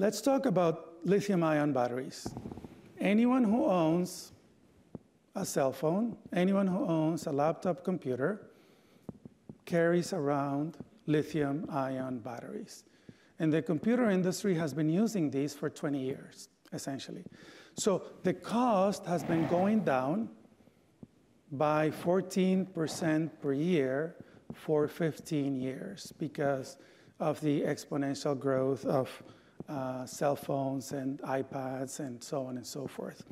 let's talk about lithium-ion batteries. Anyone who owns a cell phone, anyone who owns a laptop computer, carries around lithium-ion batteries. And the computer industry has been using these for 20 years, essentially. So the cost has been going down by 14% per year for 15 years because of the exponential growth of cell phones and iPads and so on and so forth.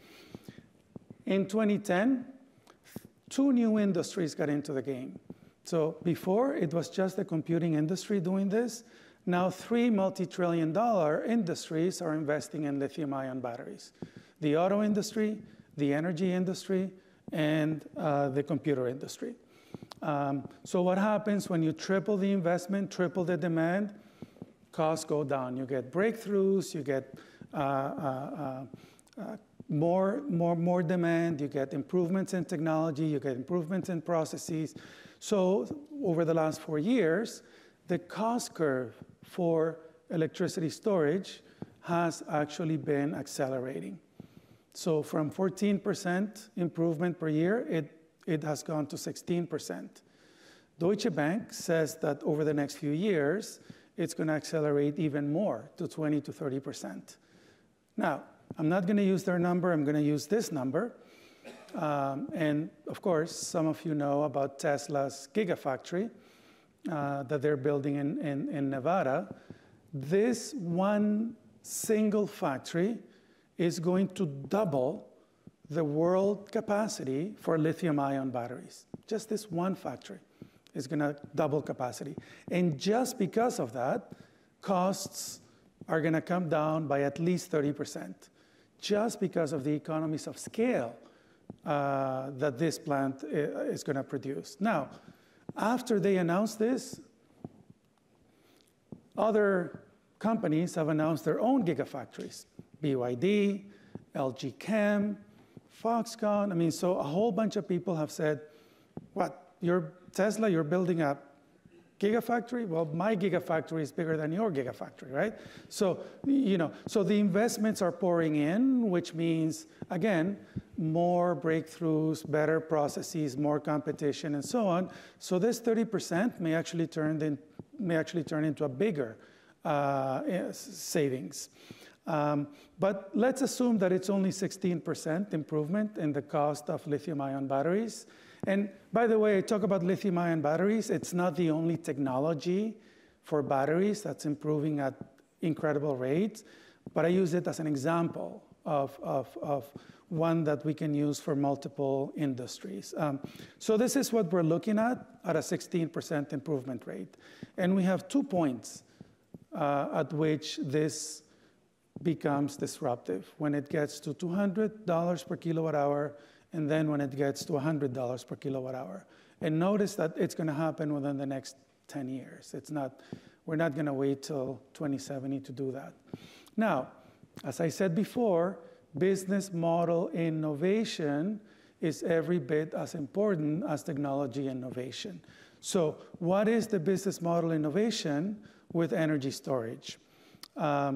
In 2010, 2 new industries got into the game. So before, it was just the computing industry doing this. Now 3 multi-trillion-dollar industries are investing in lithium-ion batteries. The auto industry, the energy industry, and the computer industry. So what happens when you triple the investment, triple the demand? Costs go down. You get breakthroughs, you get more demand, you get improvements in technology, you get improvements in processes. So over the last 4 years, the cost curve for electricity storage has actually been accelerating. So from 14% improvement per year, it has gone to 16%. Deutsche Bank says that over the next few years, it's going to accelerate even more to 20 to 30%. Now, I'm not going to use their number. I'm going to use this number. And of course, some of you know about Tesla's Gigafactory that they're building in Nevada. This one single factory is going to double the world capacity for lithium-ion batteries. Just this one factory is going to double capacity. And just because of that, costs are going to come down by at least 30%, just because of the economies of scale that this plant is going to produce. Now, after they announced this, other companies have announced their own gigafactories. BYD, LG Chem, Foxconn. I mean, so a whole bunch of people have said, what, Tesla, you're building a gigafactory? Well, my gigafactory is bigger than your gigafactory, right? So, so the investments are pouring in, which means, again, more breakthroughs, better processes, more competition, and so on. So this 30% may actually turn into a bigger savings. But let's assume that it's only 16% improvement in the cost of lithium-ion batteries. And by the way, I talk about lithium-ion batteries. It's not the only technology for batteries that's improving at incredible rates, but I use it as an example of one that we can use for multiple industries. So this is what we're looking at a 16% improvement rate. And we have 2 points at which this becomes disruptive, when it gets to $200 per kilowatt hour, and then when it gets to $100 per kilowatt hour. And notice that it's going to happen within the next 10 years. We're not going to wait till 2070 to do that. Now, as I said before, business model innovation is every bit as important as technology innovation. So what is the business model innovation with energy storage?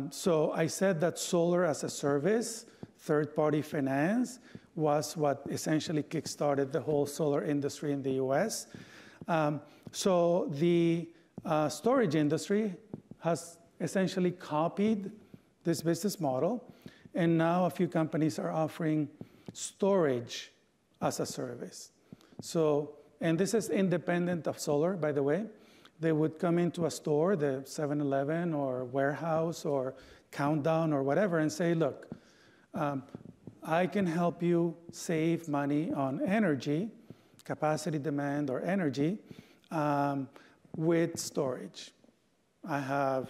So I said that solar as a service, third-party finance, was what essentially kick-started the whole solar industry in the US. So the storage industry has essentially copied this business model, and now a few companies are offering storage as a service. So, and this is independent of solar, by the way. They would come into a store, the 7-Eleven or warehouse or Countdown or whatever, and say, look, I can help you save money on energy, capacity demand or energy, with storage. I have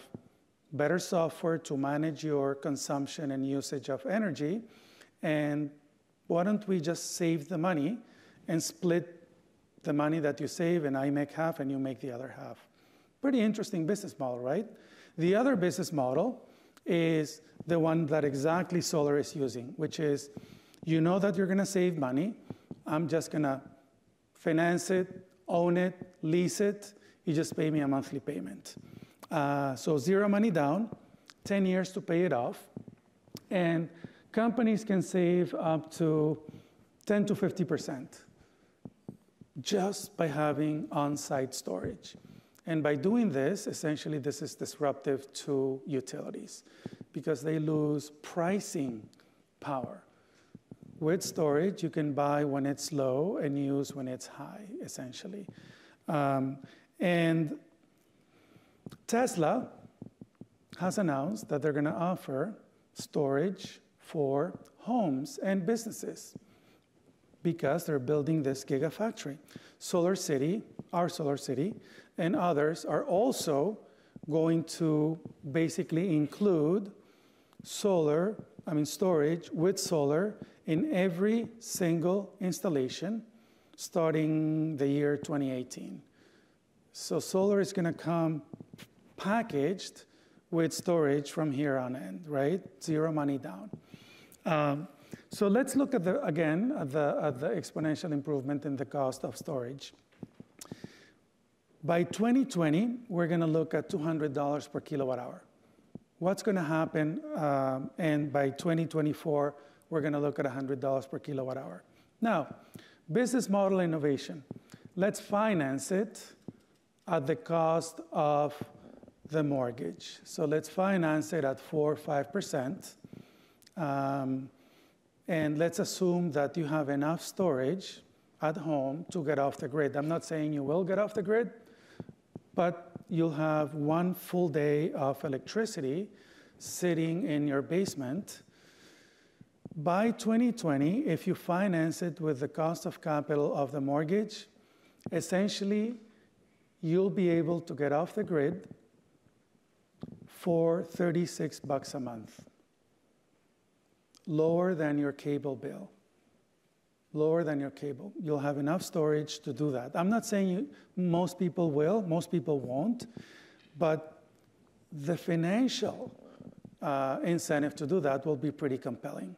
better software to manage your consumption and usage of energy, and why don't we just save the money and split the money that you save, and I make half and you make the other half. Pretty interesting business model, right? The other business model is the one that exactly solar is using, which is, you know that you're going to save money. I'm just going to finance it, own it, lease it. You just pay me a monthly payment. So zero money down, 10 years to pay it off. And companies can save up to 10 to 50% just by having on-site storage. And by doing this, essentially this is disruptive to utilities because they lose pricing power. With storage, you can buy when it's low and use when it's high, essentially. And Tesla has announced that they're going to offer storage for homes and businesses because they're building this gigafactory. Solar City, our Solar City, and others are also going to basically include storage with solar in every single installation starting the year 2018. So solar is going to come packaged with storage from here on in, right? Zero money down. So let's look at the exponential improvement in the cost of storage. By 2020, we're going to look at $200 per kilowatt hour. What's going to happen? And by 2024, we're going to look at $100 per kilowatt hour. Now, business model innovation. Let's finance it at the cost of the mortgage. So let's finance it at 4 or 5%. And let's assume that you have enough storage at home to get off the grid. I'm not saying you will get off the grid, but you'll have one full day of electricity sitting in your basement. By 2020, if you finance it with the cost of capital of the mortgage, essentially, you'll be able to get off the grid for $36 a month. Lower than your cable bill. Lower than your cable. You'll have enough storage to do that. I'm not saying most people will, most people won't, but the financial incentive to do that will be pretty compelling.